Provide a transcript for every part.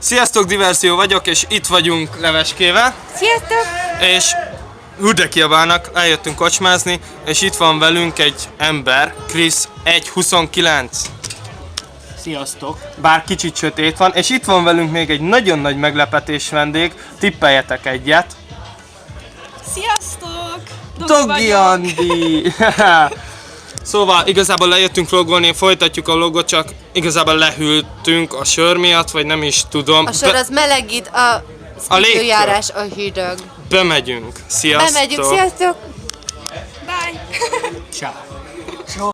Sziasztok, Diversió vagyok, és itt vagyunk Leveskével. Sziasztok! És de kiabálnak, eljöttünk kocsmázni, és itt van velünk egy ember, Krisz 1.29. Sziasztok! Bár kicsit sötét van, és itt van velünk még egy nagyon nagy meglepetés vendég, tippeljetek egyet. Sziasztok! Dogi Andi! Szóval igazából lejöttünk vlogolni, folytatjuk a vlogot, csak igazából lehűltünk a sör miatt, vagy nem is tudom. A sör az melegít, az időjárás a hideg. Bemegyünk. Sziasztok! Bemegyünk, sziasztok! Bye! Ciao.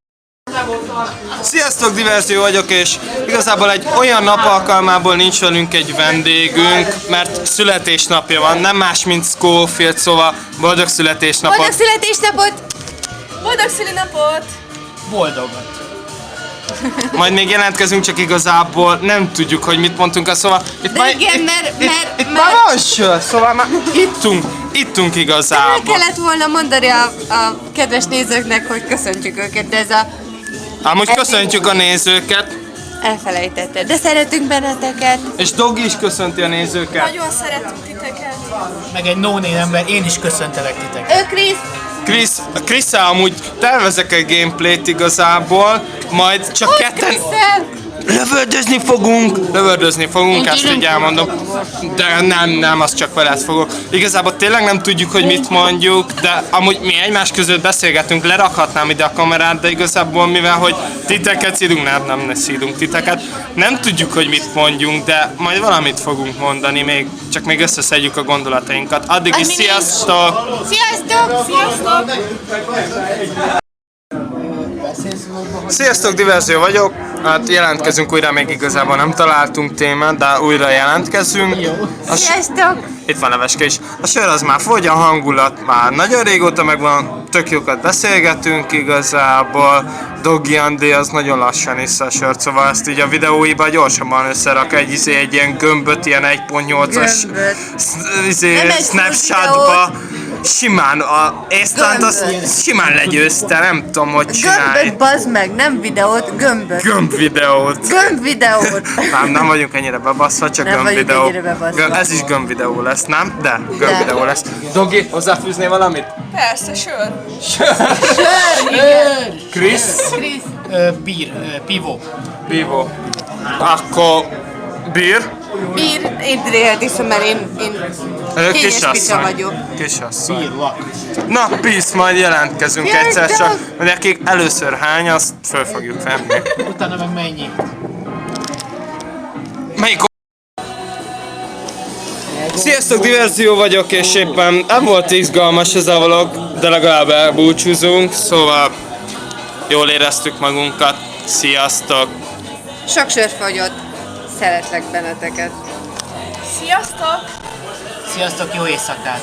Sziasztok, Diversió vagyok, és igazából egy olyan nap alkalmából nincs velünk egy vendégünk, mert születésnapja van, nem más, mint Schofield, szóval boldog születésnapot! Boldog születésnapot! Boldog szülinapot! Boldogat! Majd még jelentkezünk, csak igazából nem tudjuk, hogy mit mondtunk, szóval itt De igen, mert már van sör, szóval már ittunk el igazából. kellett volna mondani a kedves nézőknek, hogy köszöntjük őket, de ez a... Amúgy köszöntjük a nézőket, Elfelejtetted, de szeretünk benneteket. és Dogi is köszönti a nézőket. Nagyon szeretünk titeket! Meg egy no-name ember, én is köszöntelek titeket. Ő Krisz! Krisz-szel amúgy tervezek egy gameplayt igazából, majd csak ketten lövöldözni fogunk, ezt így elmondom. De nem, azt csak veled fogok. Igazából tényleg nem tudjuk, hogy mit mondjuk, de amúgy mi egymás között beszélgetünk, lerakhatnám ide a kamerát, de igazából mivel, hogy titeket szídunk, nem szídunk titeket, nem tudjuk, hogy mit mondjunk, de majd valamit fogunk mondani, csak még összeszedjük a gondolatainkat. Addig is sziasztok! Sziasztok! Sziasztok! Sziasztok, Diversió vagyok. Hát jelentkezünk újra, még igazából nem találtunk témát, de újra jelentkezünk. Sziasztok! Itt van Leveske is. A sör az már fogy, a hangulat már nagyon régóta megvan, tök jókat beszélgetünk igazából. Dogi Andi az nagyon lassan issza a sört, szóval ezt így a videóiban gyorsabban összerak egy ilyen gömböt, ilyen 1.8-as snapshotba. Simán a észtant azt simán legyőzte, nem tudom, hogy csinálj. Gömböt, bazd meg, nem videót, gömböt. Gömbvideót. Gömbvideót. Nem vagyunk ennyire bebaszva, csak Nem vagyunk gömbvideó. ennyire bebaszva. Ez is gömbvideó lesz, nem? De gömbvideó lesz. Dogi, hozzáfűznél valamit? Persze, sör! Krisz? Pivo. Pivo. Akkor bír? Bír, én dréhet iszom, mert én kényes picsa vagyok. Kisasszony. Bírlak. Na, peace, majd jelentkezünk Sziasztok! egyszer, csak hogy nekik először hány, azt föl fogjuk venni. Utána meg mennyi? Melyik Sziasztok, Diversió vagyok, és éppen nem volt izgalmas ez a vlog, de legalább elbúcsúzunk, szóval jól éreztük magunkat. Sziasztok! Sok sör fogyott. Szeretlek benneteket. Sziasztok! Sziasztok, jó éjszakát!